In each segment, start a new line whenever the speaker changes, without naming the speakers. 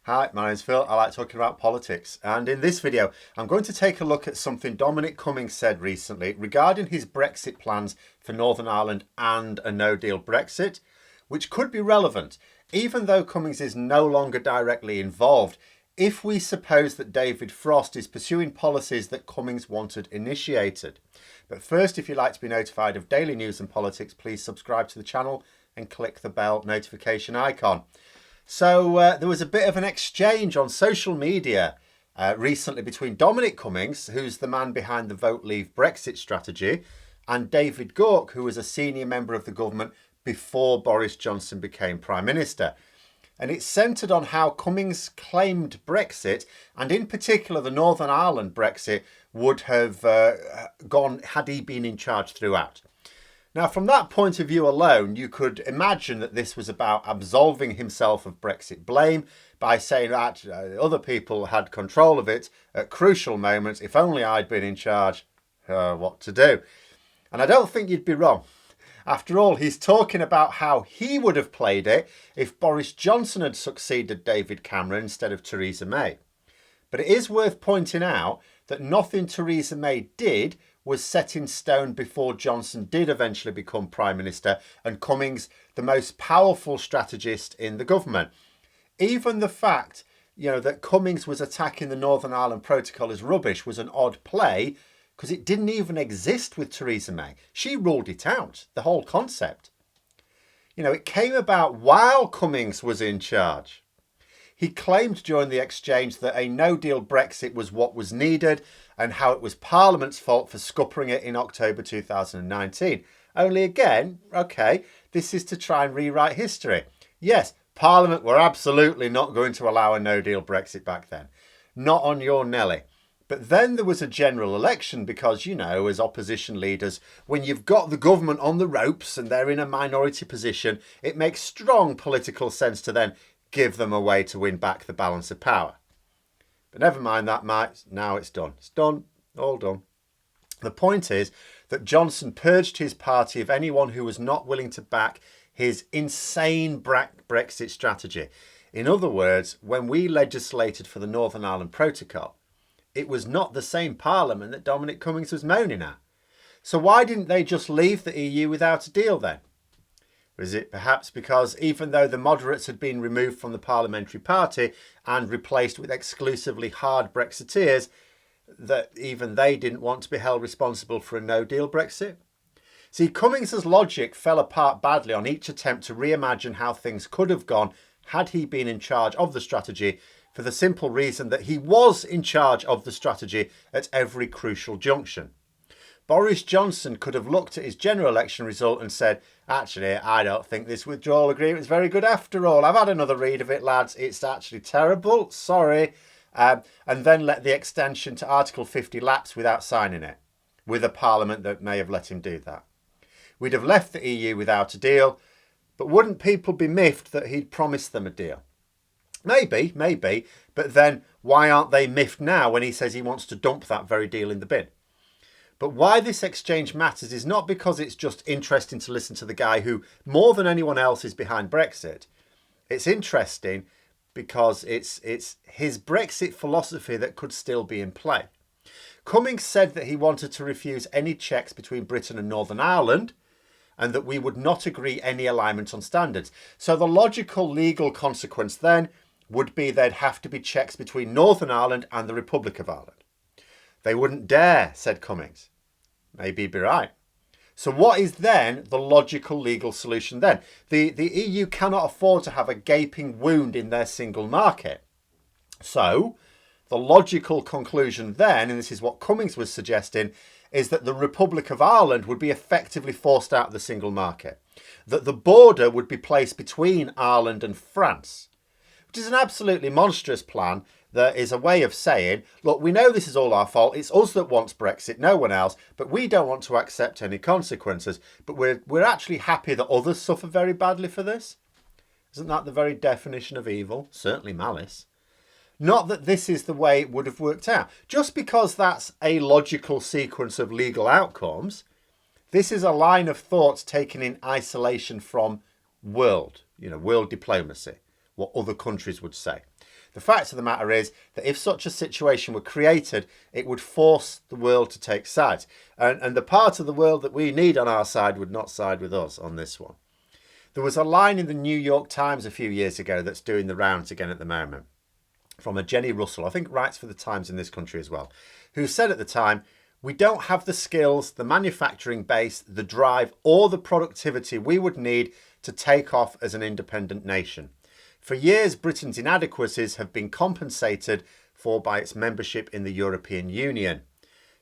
Hi, my name's Phil. I like talking about politics. And in this video, I'm going to take a look at something Dominic Cummings said recently regarding his Brexit plans for Northern Ireland and a no-deal Brexit, which could be relevant, even though Cummings is no longer directly involved, if we suppose that David Frost is pursuing policies that Cummings wanted initiated. But first, if you'd like to be notified of daily news and politics, please subscribe to the channel and click the bell notification icon. So there was a bit of an exchange on social media recently between Dominic Cummings, who's the man behind the Vote Leave Brexit strategy, and David Gauke, who was a senior member of the government before Boris Johnson became Prime Minister. And it centred on how Cummings claimed Brexit, and in particular the Northern Ireland Brexit, would have gone had he been in charge throughout. Now, from that point of view alone, you could imagine that this was about absolving himself of Brexit blame by saying that other people had control of it at crucial moments. If only I'd been in charge, what to do? And I don't think you'd be wrong. After all, he's talking about how he would have played it if Boris Johnson had succeeded David Cameron instead of Theresa May. But it is worth pointing out that nothing Theresa May did was set in stone before Johnson did eventually become Prime Minister and Cummings the most powerful strategist in the government. Even the fact, that Cummings was attacking the Northern Ireland Protocol as rubbish was an odd play because it didn't even exist with Theresa May. She ruled it out, the whole concept. It came about while Cummings was in charge. He claimed during the exchange that a no-deal Brexit was what was needed and how it was Parliament's fault for scuppering it in October 2019. Only again, this is to try and rewrite history. Yes, Parliament were absolutely not going to allow a no-deal Brexit back then. Not on your Nelly. But then there was a general election because, as opposition leaders, when you've got the government on the ropes and they're in a minority position, it makes strong political sense to then give them a way to win back the balance of power. But never mind that, mate. Now it's done. It's done. All done. The point is that Johnson purged his party of anyone who was not willing to back his insane Brexit strategy. In other words, when we legislated for the Northern Ireland Protocol, it was not the same Parliament that Dominic Cummings was moaning at. So why didn't they just leave the EU without a deal then? Or is it perhaps because even though the moderates had been removed from the parliamentary party and replaced with exclusively hard Brexiteers, that even they didn't want to be held responsible for a no-deal Brexit? See, Cummings' logic fell apart badly on each attempt to reimagine how things could have gone had he been in charge of the strategy, for the simple reason that he was in charge of the strategy at every crucial junction. Boris Johnson could have looked at his general election result and said, actually, I don't think this withdrawal agreement is very good after all. I've had another read of it, lads. It's actually terrible. Sorry. And then let the extension to Article 50 lapse without signing it, with a parliament that may have let him do that. We'd have left the EU without a deal, but wouldn't people be miffed that he'd promised them a deal? Maybe, but then why aren't they miffed now when he says he wants to dump that very deal in the bin? But why this exchange matters is not because it's just interesting to listen to the guy who, more than anyone else, is behind Brexit. It's interesting because it's his Brexit philosophy that could still be in play. Cummings said that he wanted to refuse any checks between Britain and Northern Ireland and that we would not agree any alignment on standards. So the logical legal consequence then would be there'd have to be checks between Northern Ireland and the Republic of Ireland. They wouldn't dare, said Cummings. Maybe he'd be right. So what is then the logical legal solution then? The EU cannot afford to have a gaping wound in their single market. So the logical conclusion then, and this is what Cummings was suggesting, is that the Republic of Ireland would be effectively forced out of the single market. That the border would be placed between Ireland and France, which is an absolutely monstrous plan that is a way of saying, look, we know this is all our fault. It's us that wants Brexit, no one else, but we don't want to accept any consequences. But we're actually happy that others suffer very badly for this. Isn't that the very definition of evil? Certainly malice. Not that this is the way it would have worked out. Just because that's a logical sequence of legal outcomes, this is a line of thought taken in isolation from world diplomacy, what other countries would say. The fact of the matter is that if such a situation were created, it would force the world to take sides. And the part of the world that we need on our side would not side with us on this one. There was a line in the New York Times a few years ago that's doing the rounds again at the moment, from a Jenny Russell, I think writes for the Times in this country as well, who said at the time, "We don't have the skills, the manufacturing base, the drive, or the productivity we would need to take off as an independent nation. For years, Britain's inadequacies have been compensated for by its membership in the European Union.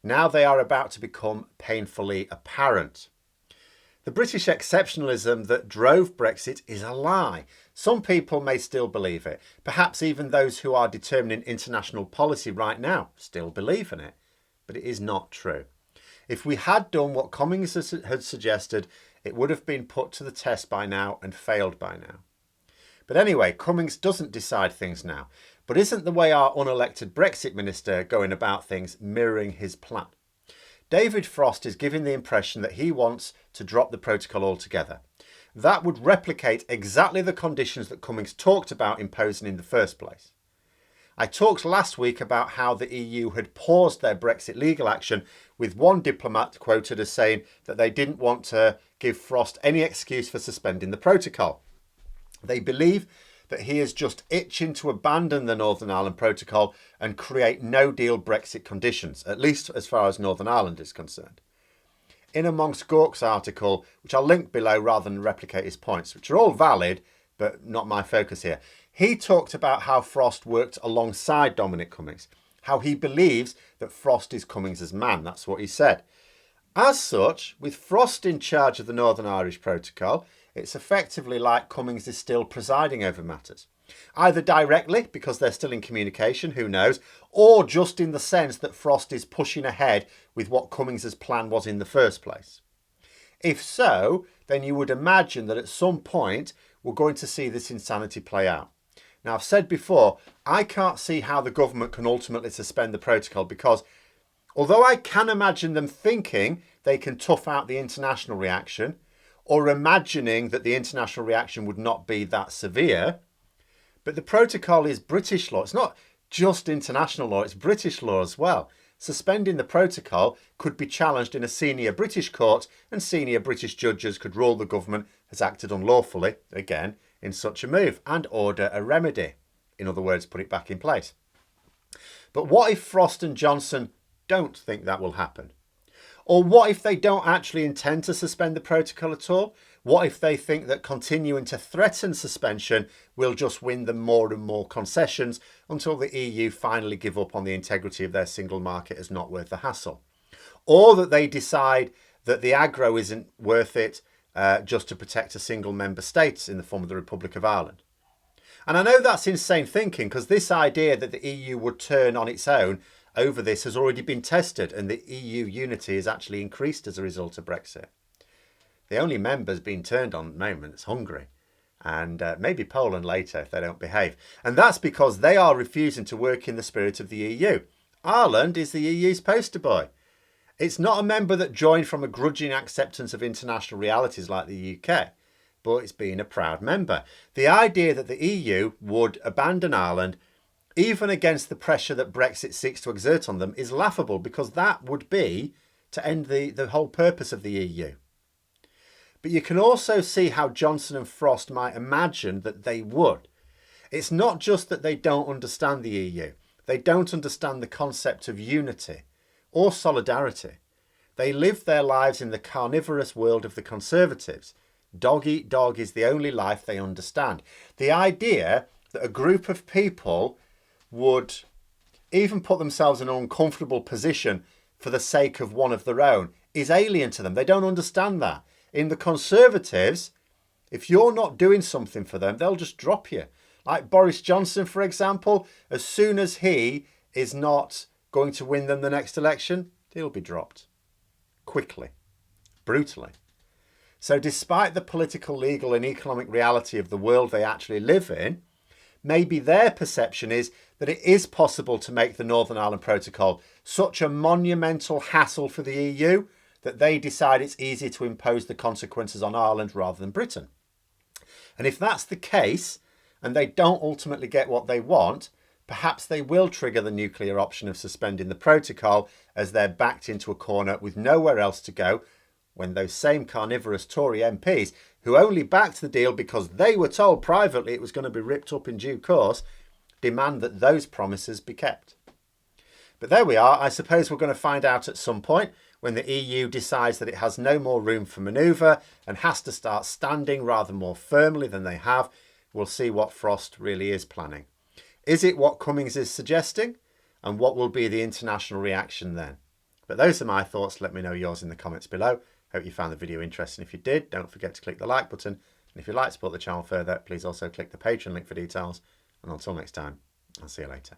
Now they are about to become painfully apparent." The British exceptionalism that drove Brexit is a lie. Some people may still believe it. Perhaps even those who are determining international policy right now still believe in it. But it is not true. If we had done what Cummings had suggested, it would have been put to the test by now and failed by now. But anyway, Cummings doesn't decide things now. But isn't the way our unelected Brexit minister going about things mirroring his plan? David Frost is giving the impression that he wants to drop the protocol altogether. That would replicate exactly the conditions that Cummings talked about imposing in the first place. I talked last week about how the EU had paused their Brexit legal action, with one diplomat quoted as saying that they didn't want to give Frost any excuse for suspending the protocol. They believe that he is just itching to abandon the Northern Ireland Protocol and create no-deal Brexit conditions, at least as far as Northern Ireland is concerned. In amongst Gork's article, which I'll link below rather than replicate his points, which are all valid, but not my focus here, he talked about how Frost worked alongside Dominic Cummings, how he believes that Frost is Cummings' man. That's what he said. As such, with Frost in charge of the Northern Irish Protocol, it's effectively like Cummings is still presiding over matters. Either directly, because they're still in communication, who knows, or just in the sense that Frost is pushing ahead with what Cummings' plan was in the first place. If so, then you would imagine that at some point we're going to see this insanity play out. Now, I've said before, I can't see how the government can ultimately suspend the protocol because although I can imagine them thinking they can tough out the international reaction, or imagining that the international reaction would not be that severe, but the protocol is British law. It's not just international law, it's British law as well. Suspending the protocol could be challenged in a senior British court, and senior British judges could rule the government has acted unlawfully, again, in such a move, and order a remedy. In other words, put it back in place. But what if Frost and Johnson don't think that will happen? Or what if they don't actually intend to suspend the protocol at all? What if they think that continuing to threaten suspension will just win them more and more concessions until the EU finally give up on the integrity of their single market as not worth the hassle? Or that they decide that the aggro isn't worth it just to protect a single member state in the form of the Republic of Ireland? And I know that's insane thinking, because this idea that the EU would turn on its own over this has already been tested, and the EU unity has actually increased as a result of Brexit. The only members being turned on at the moment is Hungary, and maybe Poland later if they don't behave. And that's because they are refusing to work in the spirit of the EU. Ireland is the EU's poster boy. It's not a member that joined from a grudging acceptance of international realities like the UK, but it's being a proud member. The idea that the EU would abandon Ireland even against the pressure that Brexit seeks to exert on them is laughable, because that would be to end the whole purpose of the EU. But you can also see how Johnson and Frost might imagine that they would. It's not just that they don't understand the EU. They don't understand the concept of unity or solidarity. They live their lives in the carnivorous world of the Conservatives. Dog eat dog is the only life they understand. The idea that a group of people would even put themselves in an uncomfortable position for the sake of one of their own is alien to them. They don't understand that. In the Conservatives, if you're not doing something for them, they'll just drop you. Like Boris Johnson, for example, as soon as he is not going to win them the next election, he'll be dropped. Quickly. Brutally. So despite the political, legal and economic reality of the world they actually live in, maybe their perception is that it is possible to make the Northern Ireland Protocol such a monumental hassle for the EU that they decide it's easier to impose the consequences on Ireland rather than Britain. And if that's the case, and they don't ultimately get what they want, perhaps they will trigger the nuclear option of suspending the protocol as they're backed into a corner with nowhere else to go, when those same carnivorous Tory MPs, who only backed the deal because they were told privately it was going to be ripped up in due course, demand that those promises be kept. But there we are. I suppose we're going to find out at some point when the EU decides that it has no more room for manoeuvre and has to start standing rather more firmly than they have. We'll see what Frost really is planning. Is it what Cummings is suggesting? And what will be the international reaction then? But those are my thoughts. Let me know yours in the comments below. Hope you found the video interesting. If you did, don't forget to click the like button. And if you'd like to support the channel further, please also click the Patreon link for details. And until next time, I'll see you later.